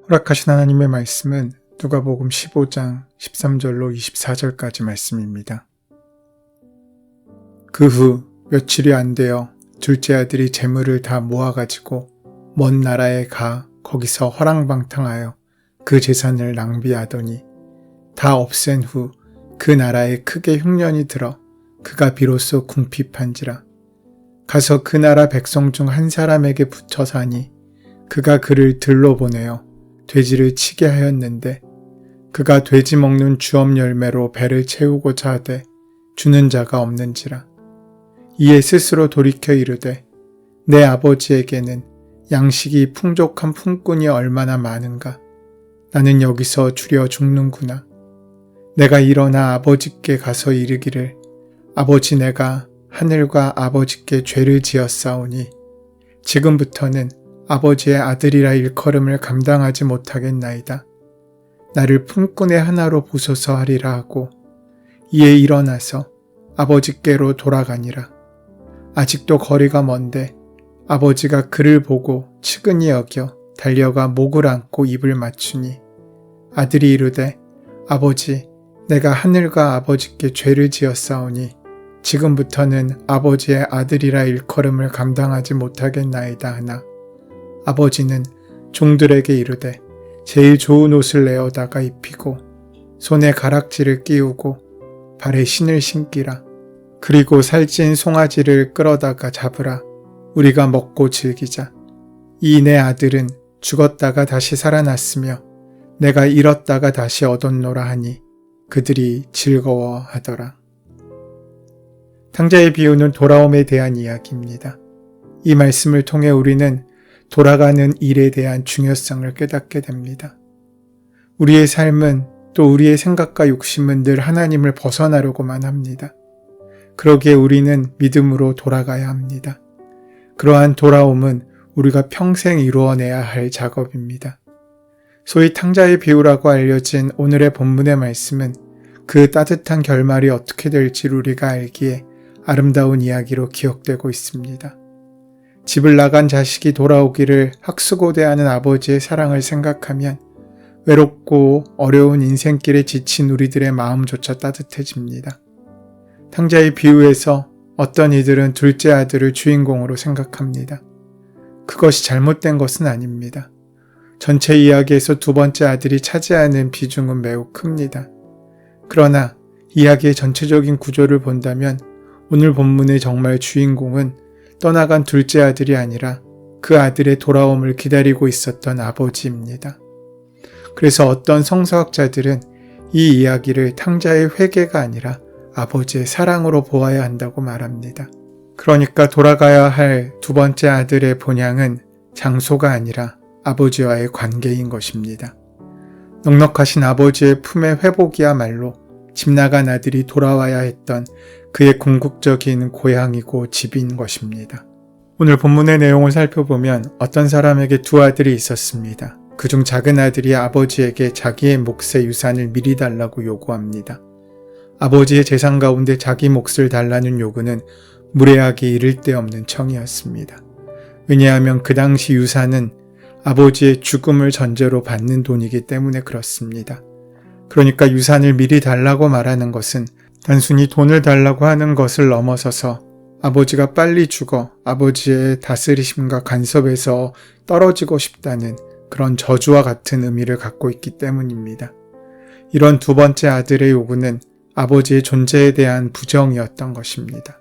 허락하신 하나님의 말씀은 누가복음 15장 13절로 24절까지 말씀입니다. 그 후 며칠이 안 되어 둘째 아들이 재물을 다 모아가지고 먼 나라에 가 거기서 허랑방탕하여 그 재산을 낭비하더니 다 없앤 후 그 나라에 크게 흉년이 들어 그가 비로소 궁핍한지라. 가서 그 나라 백성 중 한 사람에게 붙어 사니 그가 그를 들로 보내어 돼지를 치게 하였는데 그가 돼지 먹는 주업 열매로 배를 채우고자 하되 주는 자가 없는지라. 이에 스스로 돌이켜 이르되 내 아버지에게는 양식이 풍족한 품꾼이 얼마나 많은가. 나는 여기서 주려 죽는구나. 내가 일어나 아버지께 가서 이르기를 아버지, 내가 하늘과 아버지께 죄를 지었사오니 지금부터는 아버지의 아들이라 일컬음을 감당하지 못하겠나이다. 나를 품꾼의 하나로 보소서 하리라 하고 이에 일어나서 아버지께로 돌아가니라. 아직도 거리가 먼데 아버지가 그를 보고 측은히 여겨 달려가 목을 안고 입을 맞추니 아들이 이르되 아버지, 내가 하늘과 아버지께 죄를 지었사오니 지금부터는 아버지의 아들이라 일컬음을 감당하지 못하겠나이다 하나 아버지는 종들에게 이르되 제일 좋은 옷을 내어다가 입히고 손에 가락지를 끼우고 발에 신을 신기라. 그리고 살찐 송아지를 끌어다가 잡으라. 우리가 먹고 즐기자. 이 내 아들은 죽었다가 다시 살아났으며 내가 잃었다가 다시 얻었노라 하니 그들이 즐거워하더라. 탕자의 비유는 돌아옴에 대한 이야기입니다. 이 말씀을 통해 우리는 돌아가는 일에 대한 중요성을 깨닫게 됩니다. 우리의 삶은 또 우리의 생각과 욕심은 늘 하나님을 벗어나려고만 합니다. 그러기에 우리는 믿음으로 돌아가야 합니다. 그러한 돌아옴은 우리가 평생 이루어내야 할 작업입니다. 소위 탕자의 비유라고 알려진 오늘의 본문의 말씀은 그 따뜻한 결말이 어떻게 될지 우리가 알기에 아름다운 이야기로 기억되고 있습니다. 집을 나간 자식이 돌아오기를 학수고대하는 아버지의 사랑을 생각하면 외롭고 어려운 인생길에 지친 우리들의 마음조차 따뜻해집니다. 탕자의 비유에서 어떤 이들은 둘째 아들을 주인공으로 생각합니다. 그것이 잘못된 것은 아닙니다. 전체 이야기에서 두 번째 아들이 차지하는 비중은 매우 큽니다. 그러나 이야기의 전체적인 구조를 본다면 오늘 본문의 정말 주인공은 떠나간 둘째 아들이 아니라 그 아들의 돌아옴을 기다리고 있었던 아버지입니다. 그래서 어떤 성서학자들은 이 이야기를 탕자의 회개가 아니라 아버지의 사랑으로 보아야 한다고 말합니다. 그러니까 돌아가야 할 두 번째 아들의 본향은 장소가 아니라 아버지와의 관계인 것입니다. 넉넉하신 아버지의 품의 회복이야말로 집 나간 아들이 돌아와야 했던 그의 궁극적인 고향이고 집인 것입니다. 오늘 본문의 내용을 살펴보면 어떤 사람에게 두 아들이 있었습니다. 그중 작은 아들이 아버지에게 자기의 몫의 유산을 미리 달라고 요구합니다. 아버지의 재산 가운데 자기 몫을 달라는 요구는 무례하게 이를 데 없는 청이었습니다. 왜냐하면 그 당시 유산은 아버지의 죽음을 전제로 받는 돈이기 때문에 그렇습니다. 그러니까 유산을 미리 달라고 말하는 것은 단순히 돈을 달라고 하는 것을 넘어서서 아버지가 빨리 죽어 아버지의 다스리심과 간섭에서 떨어지고 싶다는 그런 저주와 같은 의미를 갖고 있기 때문입니다. 이런 두 번째 아들의 요구는 아버지의 존재에 대한 부정이었던 것입니다.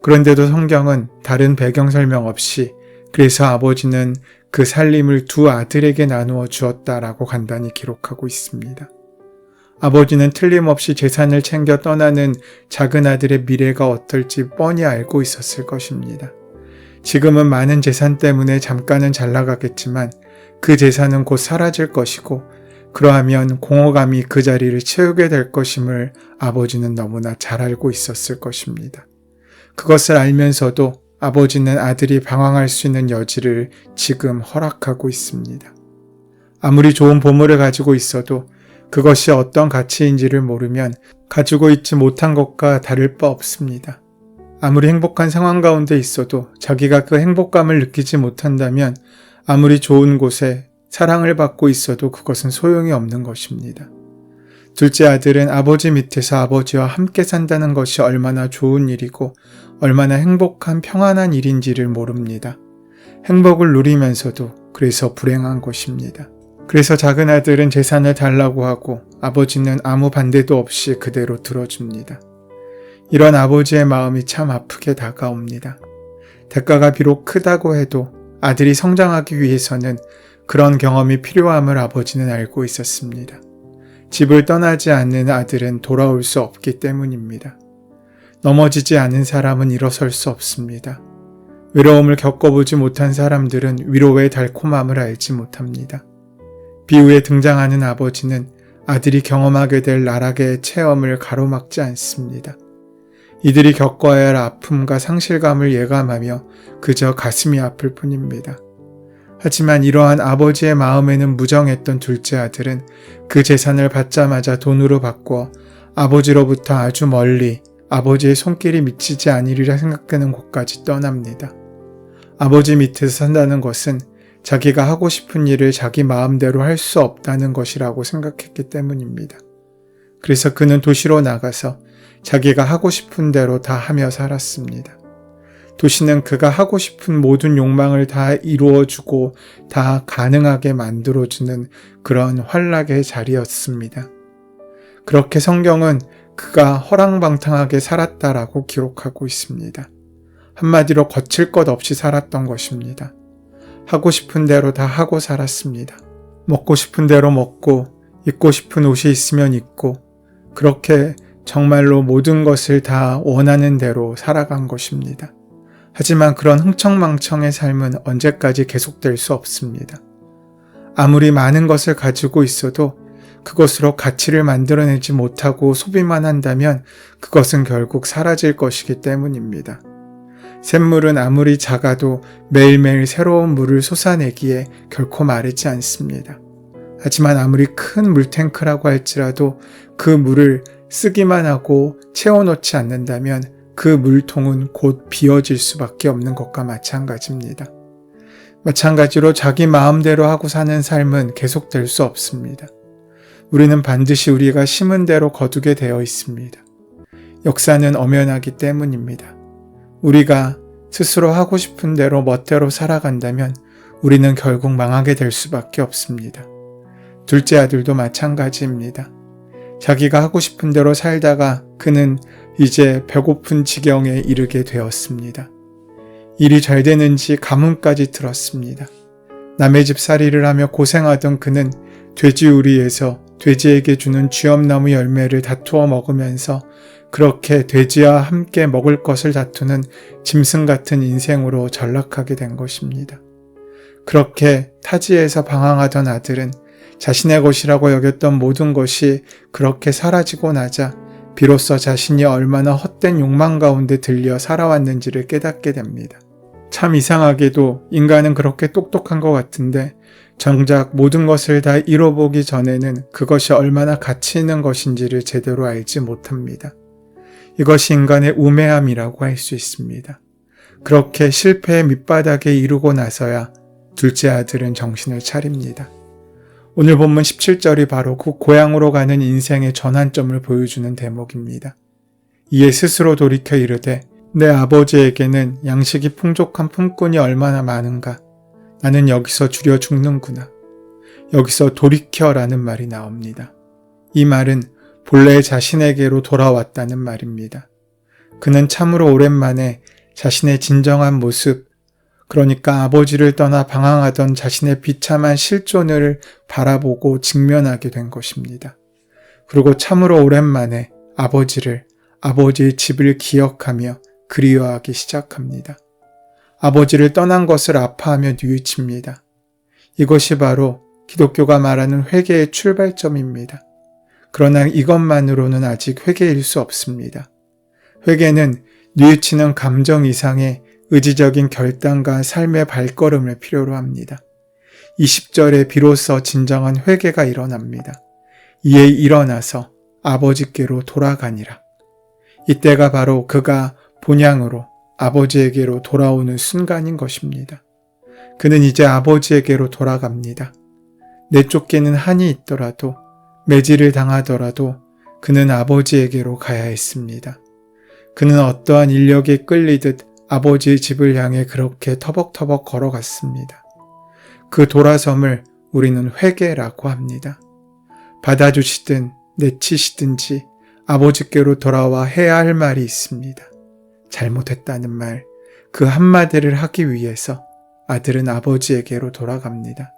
그런데도 성경은 다른 배경 설명 없이 그래서 아버지는 그 살림을 두 아들에게 나누어 주었다라고 간단히 기록하고 있습니다. 아버지는 틀림없이 재산을 챙겨 떠나는 작은 아들의 미래가 어떨지 뻔히 알고 있었을 것입니다. 지금은 많은 재산 때문에 잠깐은 잘 나가겠지만 그 재산은 곧 사라질 것이고 그러하면 공허감이 그 자리를 채우게 될 것임을 아버지는 너무나 잘 알고 있었을 것입니다. 그것을 알면서도 아버지는 아들이 방황할 수 있는 여지를 지금 허락하고 있습니다. 아무리 좋은 보물을 가지고 있어도 그것이 어떤 가치인지를 모르면 가지고 있지 못한 것과 다를 바 없습니다. 아무리 행복한 상황 가운데 있어도 자기가 그 행복감을 느끼지 못한다면 아무리 좋은 곳에 사랑을 받고 있어도 그것은 소용이 없는 것입니다. 둘째 아들은 아버지 밑에서 아버지와 함께 산다는 것이 얼마나 좋은 일이고 얼마나 행복한 평안한 일인지를 모릅니다. 행복을 누리면서도 그래서 불행한 것입니다. 그래서 작은 아들은 재산을 달라고 하고 아버지는 아무 반대도 없이 그대로 들어줍니다. 이런 아버지의 마음이 참 아프게 다가옵니다. 대가가 비록 크다고 해도 아들이 성장하기 위해서는 그런 경험이 필요함을 아버지는 알고 있었습니다. 집을 떠나지 않는 아들은 돌아올 수 없기 때문입니다. 넘어지지 않은 사람은 일어설 수 없습니다. 외로움을 겪어보지 못한 사람들은 위로의 달콤함을 알지 못합니다. 비유에 등장하는 아버지는 아들이 경험하게 될 나락의 체험을 가로막지 않습니다. 이들이 겪어야 할 아픔과 상실감을 예감하며 그저 가슴이 아플 뿐입니다. 하지만 이러한 아버지의 마음에는 무정했던 둘째 아들은 그 재산을 받자마자 돈으로 바꿔 아버지로부터 아주 멀리 아버지의 손길이 미치지 않으리라 생각되는 곳까지 떠납니다. 아버지 밑에서 산다는 것은 자기가 하고 싶은 일을 자기 마음대로 할 수 없다는 것이라고 생각했기 때문입니다. 그래서 그는 도시로 나가서 자기가 하고 싶은 대로 다 하며 살았습니다. 도시는 그가 하고 싶은 모든 욕망을 다 이루어주고 다 가능하게 만들어주는 그런 환락의 자리였습니다. 그렇게 성경은 그가 허랑방탕하게 살았다라고 기록하고 있습니다. 한마디로 거칠 것 없이 살았던 것입니다. 하고 싶은 대로 다 하고 살았습니다. 먹고 싶은 대로 먹고 입고 싶은 옷이 있으면 입고 그렇게 정말로 모든 것을 다 원하는 대로 살아간 것입니다. 하지만 그런 흥청망청의 삶은 언제까지 계속될 수 없습니다. 아무리 많은 것을 가지고 있어도 그것으로 가치를 만들어내지 못하고 소비만 한다면 그것은 결국 사라질 것이기 때문입니다. 샘물은 아무리 작아도 매일매일 새로운 물을 솟아내기에 결코 마르지 않습니다. 하지만 아무리 큰 물탱크라고 할지라도 그 물을 쓰기만 하고 채워놓지 않는다면 그 물통은 곧 비어질 수밖에 없는 것과 마찬가지입니다. 마찬가지로 자기 마음대로 하고 사는 삶은 계속될 수 없습니다. 우리는 반드시 우리가 심은 대로 거두게 되어 있습니다. 역사는 엄연하기 때문입니다. 우리가 스스로 하고 싶은 대로 멋대로 살아간다면 우리는 결국 망하게 될 수밖에 없습니다. 둘째 아들도 마찬가지입니다. 자기가 하고 싶은 대로 살다가 그는 이제 배고픈 지경에 이르게 되었습니다. 일이 잘 되는지 가뭄까지 들었습니다. 남의 집 살이를 하며 고생하던 그는 돼지우리에서 돼지에게 주는 쥐엄나무 열매를 다투어 먹으면서 그렇게 돼지와 함께 먹을 것을 다투는 짐승 같은 인생으로 전락하게 된 것입니다. 그렇게 타지에서 방황하던 아들은 자신의 것이라고 여겼던 모든 것이 그렇게 사라지고 나자 비로소 자신이 얼마나 헛된 욕망 가운데 들려 살아왔는지를 깨닫게 됩니다. 참 이상하게도 인간은 그렇게 똑똑한 것 같은데 정작 모든 것을 다 잃어보기 전에는 그것이 얼마나 가치 있는 것인지를 제대로 알지 못합니다. 이것이 인간의 우매함이라고 할 수 있습니다. 그렇게 실패의 밑바닥에 이르고 나서야 둘째 아들은 정신을 차립니다. 오늘 본문 17절이 바로 그 고향으로 가는 인생의 전환점을 보여주는 대목입니다. 이에 스스로 돌이켜 이르되 내 아버지에게는 양식이 풍족한 품꾼이 얼마나 많은가. 나는 여기서 죽여 죽는구나. 여기서 돌이켜라는 말이 나옵니다. 이 말은 본래 자신에게로 돌아왔다는 말입니다. 그는 참으로 오랜만에 자신의 진정한 모습, 그러니까 아버지를 떠나 방황하던 자신의 비참한 실존을 바라보고 직면하게 된 것입니다. 그리고 참으로 오랜만에 아버지의 집을 기억하며 그리워하기 시작합니다. 아버지를 떠난 것을 아파하며 뉘우칩니다. 이것이 바로 기독교가 말하는 회개의 출발점입니다. 그러나 이것만으로는 아직 회개일 수 없습니다. 회개는 뉘우치는 감정 이상의 의지적인 결단과 삶의 발걸음을 필요로 합니다. 20절에 비로소 진정한 회개가 일어납니다. 이에 일어나서 아버지께로 돌아가니라. 이때가 바로 그가 본향으로 아버지에게로 돌아오는 순간인 것입니다. 그는 이제 아버지에게로 돌아갑니다. 내쫓기는 한이 있더라도 매질을 당하더라도 그는 아버지에게로 가야 했습니다. 그는 어떠한 인력에 끌리듯 아버지의 집을 향해 그렇게 터벅터벅 걸어갔습니다. 그 돌아섬을 우리는 회개라고 합니다. 받아주시든 내치시든지 아버지께로 돌아와 해야 할 말이 있습니다. 잘못했다는 말, 그 한마디를 하기 위해서 아들은 아버지에게로 돌아갑니다.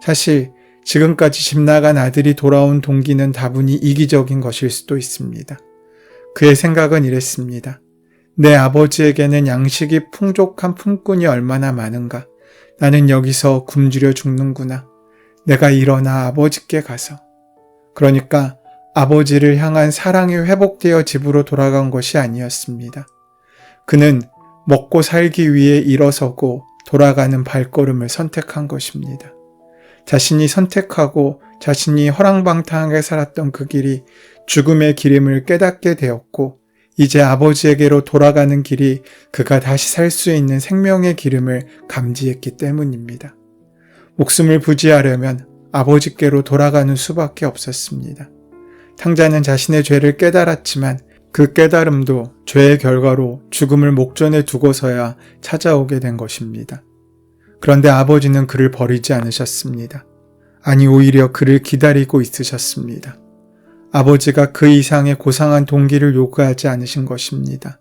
사실 지금까지 집 나간 아들이 돌아온 동기는 다분히 이기적인 것일 수도 있습니다. 그의 생각은 이랬습니다. 내 아버지에게는 양식이 풍족한 품꾼이 얼마나 많은가. 나는 여기서 굶주려 죽는구나. 내가 일어나 아버지께 가서. 그러니까 아버지를 향한 사랑이 회복되어 집으로 돌아간 것이 아니었습니다. 그는 먹고 살기 위해 일어서고 돌아가는 발걸음을 선택한 것입니다. 자신이 선택하고 자신이 허랑방탕하게 살았던 그 길이 죽음의 길임을 깨닫게 되었고 이제 아버지에게로 돌아가는 길이 그가 다시 살 수 있는 생명의 기름을 감지했기 때문입니다. 목숨을 부지하려면 아버지께로 돌아가는 수밖에 없었습니다. 탕자는 자신의 죄를 깨달았지만 그 깨달음도 죄의 결과로 죽음을 목전에 두고서야 찾아오게 된 것입니다. 그런데 아버지는 그를 버리지 않으셨습니다. 아니 오히려 그를 기다리고 있으셨습니다. 아버지가 그 이상의 고상한 동기를 요구하지 않으신 것입니다.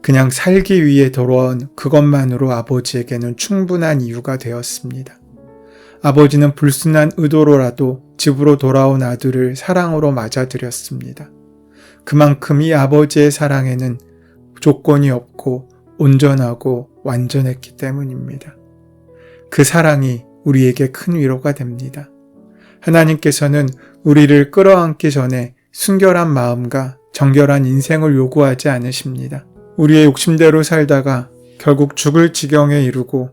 그냥 살기 위해 돌아온 그것만으로 아버지에게는 충분한 이유가 되었습니다. 아버지는 불순한 의도로라도 집으로 돌아온 아들을 사랑으로 맞아들였습니다. 그만큼 이 아버지의 사랑에는 조건이 없고 온전하고 완전했기 때문입니다. 그 사랑이 우리에게 큰 위로가 됩니다. 하나님께서는 우리를 끌어안기 전에 순결한 마음과 정결한 인생을 요구하지 않으십니다. 우리의 욕심대로 살다가 결국 죽을 지경에 이르고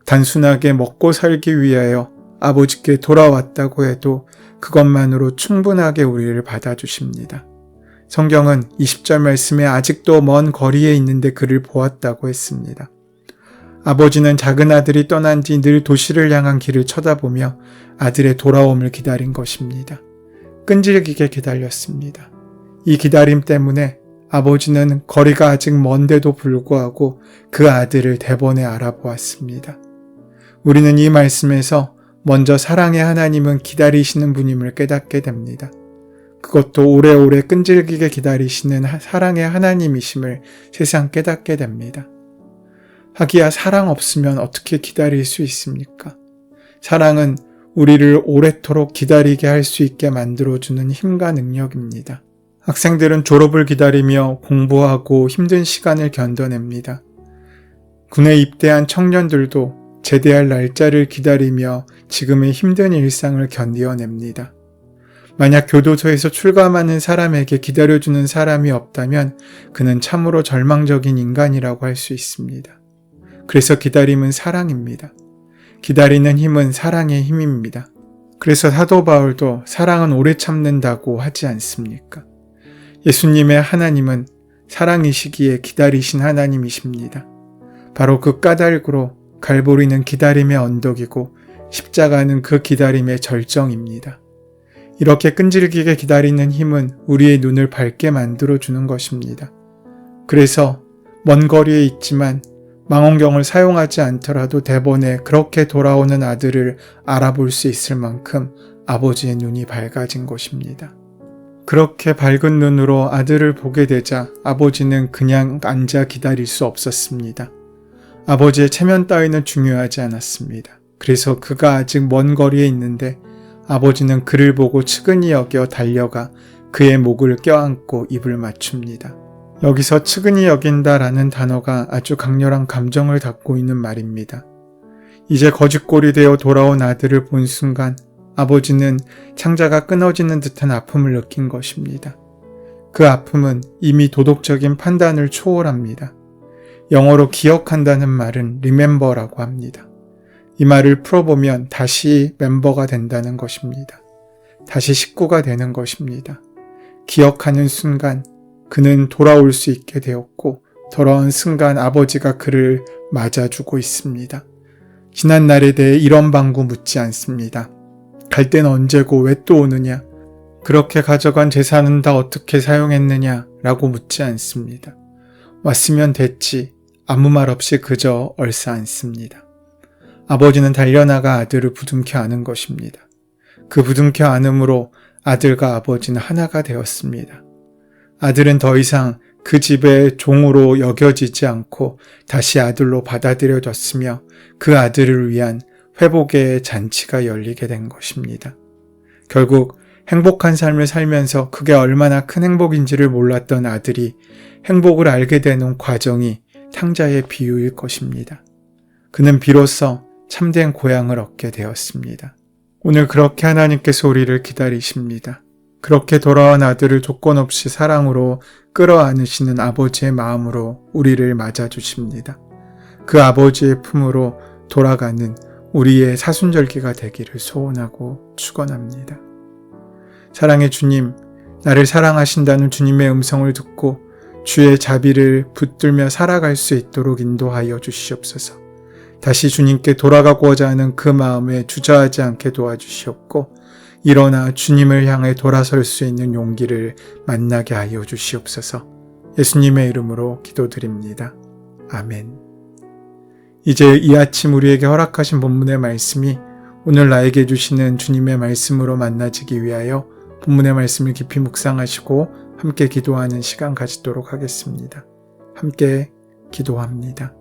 단순하게 먹고 살기 위하여 아버지께 돌아왔다고 해도 그것만으로 충분하게 우리를 받아주십니다. 성경은 20절 말씀에 아직도 먼 거리에 있는데 그를 보았다고 했습니다. 아버지는 작은 아들이 떠난 뒤 늘 도시를 향한 길을 쳐다보며 아들의 돌아옴을 기다린 것입니다. 끈질기게 기다렸습니다. 이 기다림 때문에 아버지는 거리가 아직 먼데도 불구하고 그 아들을 대번에 알아보았습니다. 우리는 이 말씀에서 먼저 사랑의 하나님은 기다리시는 분임을 깨닫게 됩니다. 그것도 오래오래 끈질기게 기다리시는 사랑의 하나님이심을 세상 깨닫게 됩니다. 하기야 사랑 없으면 어떻게 기다릴 수 있습니까? 사랑은 우리를 오래도록 기다리게 할 수 있게 만들어주는 힘과 능력입니다. 학생들은 졸업을 기다리며 공부하고 힘든 시간을 견뎌냅니다. 군에 입대한 청년들도 제대할 날짜를 기다리며 지금의 힘든 일상을 견뎌냅니다. 만약 교도소에서 출감하는 사람에게 기다려주는 사람이 없다면 그는 참으로 절망적인 인간이라고 할 수 있습니다. 그래서 기다림은 사랑입니다. 기다리는 힘은 사랑의 힘입니다. 그래서 사도 바울도 사랑은 오래 참는다고 하지 않습니까? 예수님의 하나님은 사랑이시기에 기다리신 하나님이십니다. 바로 그 까닭으로 갈보리는 기다림의 언덕이고 십자가는 그 기다림의 절정입니다. 이렇게 끈질기게 기다리는 힘은 우리의 눈을 밝게 만들어주는 것입니다. 그래서 먼 거리에 있지만 망원경을 사용하지 않더라도 대번에 그렇게 돌아오는 아들을 알아볼 수 있을 만큼 아버지의 눈이 밝아진 것입니다. 그렇게 밝은 눈으로 아들을 보게 되자 아버지는 그냥 앉아 기다릴 수 없었습니다. 아버지의 체면 따위는 중요하지 않았습니다. 그래서 그가 아직 먼 거리에 있는데 아버지는 그를 보고 측은히 여겨 달려가 그의 목을 껴안고 입을 맞춥니다. 여기서 측은히 여긴다라는 단어가 아주 강렬한 감정을 담고 있는 말입니다. 이제 거짓골이 되어 돌아온 아들을 본 순간 아버지는 창자가 끊어지는 듯한 아픔을 느낀 것입니다. 그 아픔은 이미 도덕적인 판단을 초월합니다. 영어로 기억한다는 말은 remember라고 합니다. 이 말을 풀어보면 다시 멤버가 된다는 것입니다. 다시 식구가 되는 것입니다. 기억하는 순간 그는 돌아올 수 있게 되었고 돌아온 순간 아버지가 그를 맞아주고 있습니다. 지난 날에 대해 이런 방구 묻지 않습니다. 갈 때는 언제고 왜 또 오느냐? 그렇게 가져간 재산은 다 어떻게 사용했느냐? 라고 묻지 않습니다. 왔으면 됐지. 아무 말 없이 그저 얼싸안습니다. 아버지는 달려나가 아들을 부둥켜 안은 것입니다. 그 부둥켜 안음으로 아들과 아버지는 하나가 되었습니다. 아들은 더 이상 그 집의 종으로 여겨지지 않고 다시 아들로 받아들여졌으며 그 아들을 위한 회복의 잔치가 열리게 된 것입니다. 결국 행복한 삶을 살면서 그게 얼마나 큰 행복인지를 몰랐던 아들이 행복을 알게 되는 과정이 탕자의 비유일 것입니다. 그는 비로소 참된 고향을 얻게 되었습니다. 오늘 그렇게 하나님께서 우리를 기다리십니다. 그렇게 돌아온 아들을 조건 없이 사랑으로 끌어안으시는 아버지의 마음으로 우리를 맞아주십니다. 그 아버지의 품으로 돌아가는 우리의 사순절기가 되기를 소원하고 축원합니다. 사랑의 주님, 나를 사랑하신다는 주님의 음성을 듣고 주의 자비를 붙들며 살아갈 수 있도록 인도하여 주시옵소서. 다시 주님께 돌아가고자 하는 그 마음에 주저하지 않게 도와주시옵고 일어나 주님을 향해 돌아설 수 있는 용기를 만나게 하여 주시옵소서. 예수님의 이름으로 기도드립니다. 아멘. 이제 이 아침 우리에게 허락하신 본문의 말씀이 오늘 나에게 주시는 주님의 말씀으로 만나지기 위하여 본문의 말씀을 깊이 묵상하시고 함께 기도하는 시간 가지도록 하겠습니다. 함께 기도합니다.